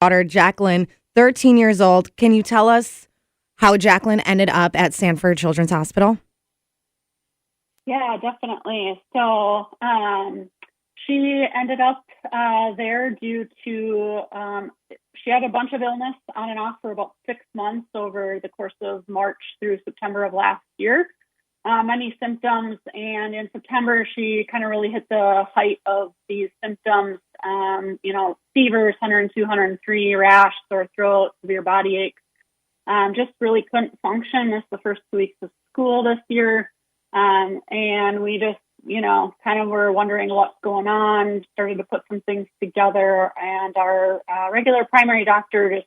daughter, Jacqueline, 13 years old. Can you tell us how Jacqueline ended up at Sanford Children's Hospital? Yeah, definitely. So she ended up there due to she had a bunch of illness on and off for about 6 months over the course of March through September of last year. Many symptoms, and in September she kind of really hit the height of these symptoms. Fevers, 102, 103, rash, sore throat, severe body aches. Just really couldn't function. This the first 2 weeks of school this year. And we just, kind of were wondering what's going on, started to put some things together, and our regular primary doctor just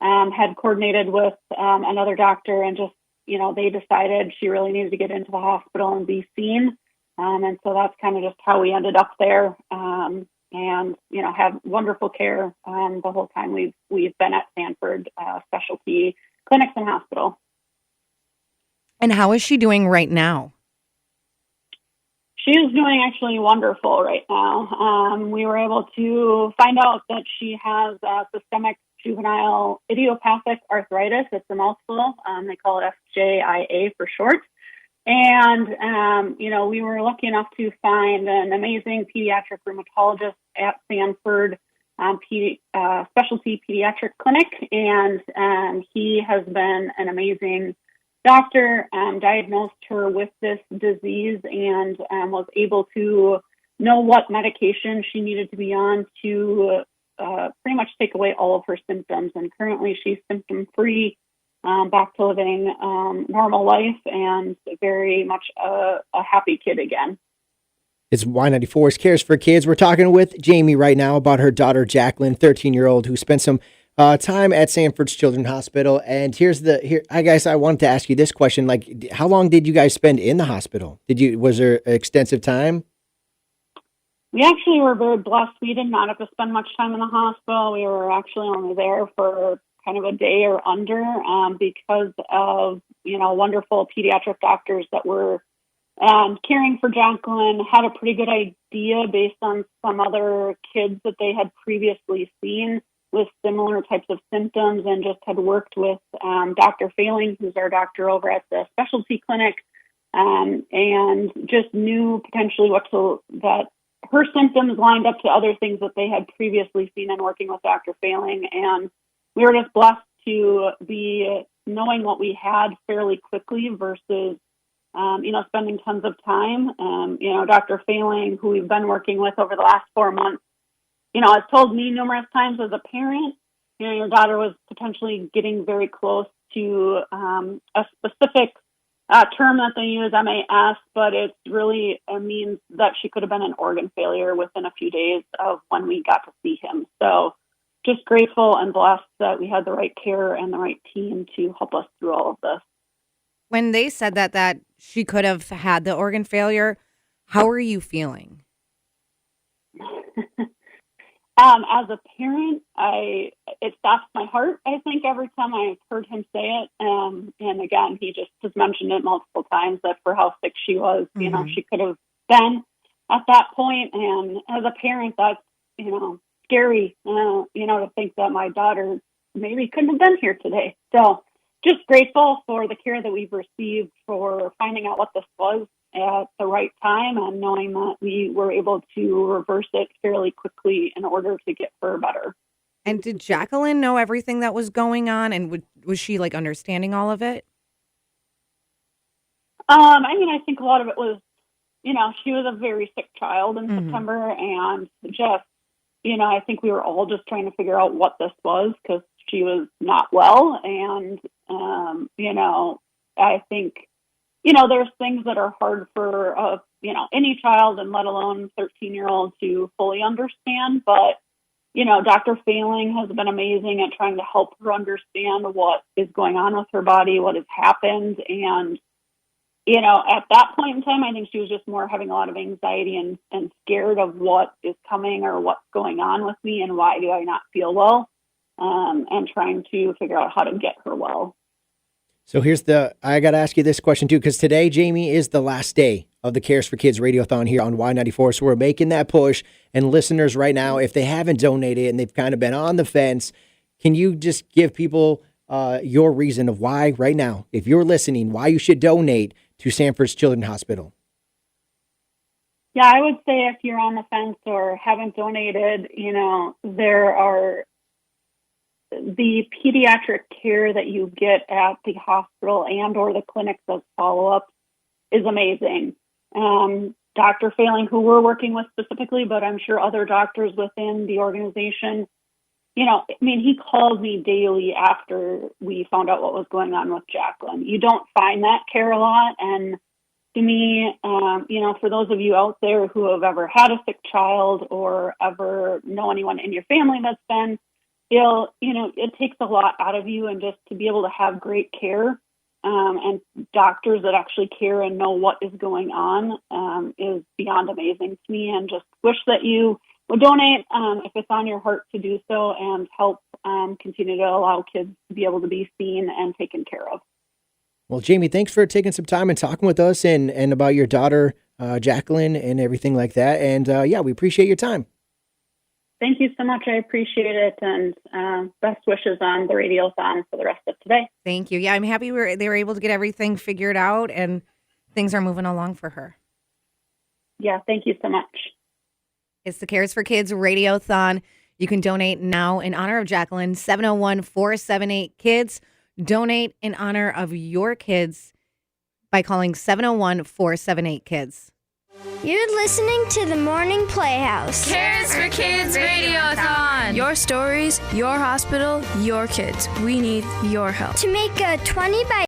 had coordinated with another doctor, and just, they decided she really needed to get into the hospital and be seen. And so that's kind of just how we ended up there, and, had wonderful care the whole time we've been at Sanford Specialty Clinics and Hospital. And how is she doing right now? She is doing actually wonderful right now. We were able to find out that she has systemic juvenile idiopathic arthritis. It's a mouthful. They call it FJIA for short. And, we were lucky enough to find an amazing pediatric rheumatologist at Sanford Specialty Pediatric Clinic. And he has been an amazing doctor, diagnosed her with this disease, and was able to know what medication she needed to be on to pretty much take away all of her symptoms. And currently she's symptom-free, back to living normal life, and very much a happy kid again. It's Y94's Cares for Kids. We're talking with Jamie right now about her daughter, Jacqueline, 13-year-old, who spent some time at Sanford's Children's Hospital. And I guess I wanted to ask you this question. Like, how long did you guys spend in the hospital? Was there extensive time? We actually were very blessed. We did not have to spend much time in the hospital. We were actually only there for kind of a day or under, because of, wonderful pediatric doctors that were caring for Jacqueline, had a pretty good idea based on some other kids that they had previously seen with similar types of symptoms, and just had worked with Dr. Failing, who's our doctor over at the specialty clinic, and just knew potentially that her symptoms lined up to other things that they had previously seen in working with Dr. Failing. And we were just blessed to be knowing what we had fairly quickly versus, spending tons of time. Dr. Failing, who we've been working with over the last 4 months, has told me numerous times as a parent, your daughter was potentially getting very close to a specific term that they use, MAS, but it really means that she could have been an organ failure within a few days of when we got to see him. So just grateful and blessed that we had the right care and the right team to help us through all of this. When they said that she could have had the organ failure, how are you feeling? As a parent, it stops my heart, I think, every time I've heard him say it. And again, he just has mentioned it multiple times that for how sick she was, she could have been at that point. And as a parent, that's, scary, to think that my daughter maybe couldn't have been here today. So just grateful for the care that we've received, for finding out what this was at the right time, and knowing that we were able to reverse it fairly quickly in order to get her better. And did Jacqueline know everything that was going on, and was she understanding all of it? I think a lot of it was, she was a very sick child in September, and just, I think we were all just trying to figure out what this was, because she was not well. And, I think, there's things that are hard for, any child, and let alone 13-year-old, to fully understand. But, Dr. Failing has been amazing at trying to help her understand what is going on with her body, what has happened. And, at that point in time, I think she was just more having a lot of anxiety and scared of what is coming or what's going on with me and why do I not feel well, and trying to figure out how to get her well. So I got to ask you this question too, because today, Jamie, is the last day of the Cares for Kids Radiothon here on Y94. So we're making that push. And listeners right now, if they haven't donated and they've kind of been on the fence, can you just give people your reason of why right now, if you're listening, why you should donate to Sanford's Children's Hospital? Yeah, I would say if you're on the fence or haven't donated, there are the pediatric care that you get at the hospital and or the clinics as follow-up is amazing. Dr. Failing, who we're working with specifically, but I'm sure other doctors within the organization, he called me daily after we found out what was going on with Jacqueline. You don't find that care a lot. And to me, for those of you out there who have ever had a sick child or ever know anyone in your family that's been ill, it takes a lot out of you, and just to be able to have great care and doctors that actually care and know what is going on is beyond amazing to me. And just wish that you would donate if it's on your heart to do so, and help continue to allow kids to be able to be seen and taken care of. Well, Jamie, thanks for taking some time and talking with us and about your daughter, Jacqueline, and everything like that. And we appreciate your time. Thank you so much. I appreciate it. And best wishes on the radiothon for the rest of today. Thank you. Yeah, I'm happy they were able to get everything figured out and things are moving along for her. Yeah, thank you so much. It's the Cares for Kids Radiothon. You can donate now in honor of Jacqueline, 701-478-KIDS. Donate in honor of your kids by calling 701-478-KIDS. You're listening to the Morning Playhouse. Cares for Kids Radiothon. Your stories, your hospital, your kids. We need your help. To make a 20 by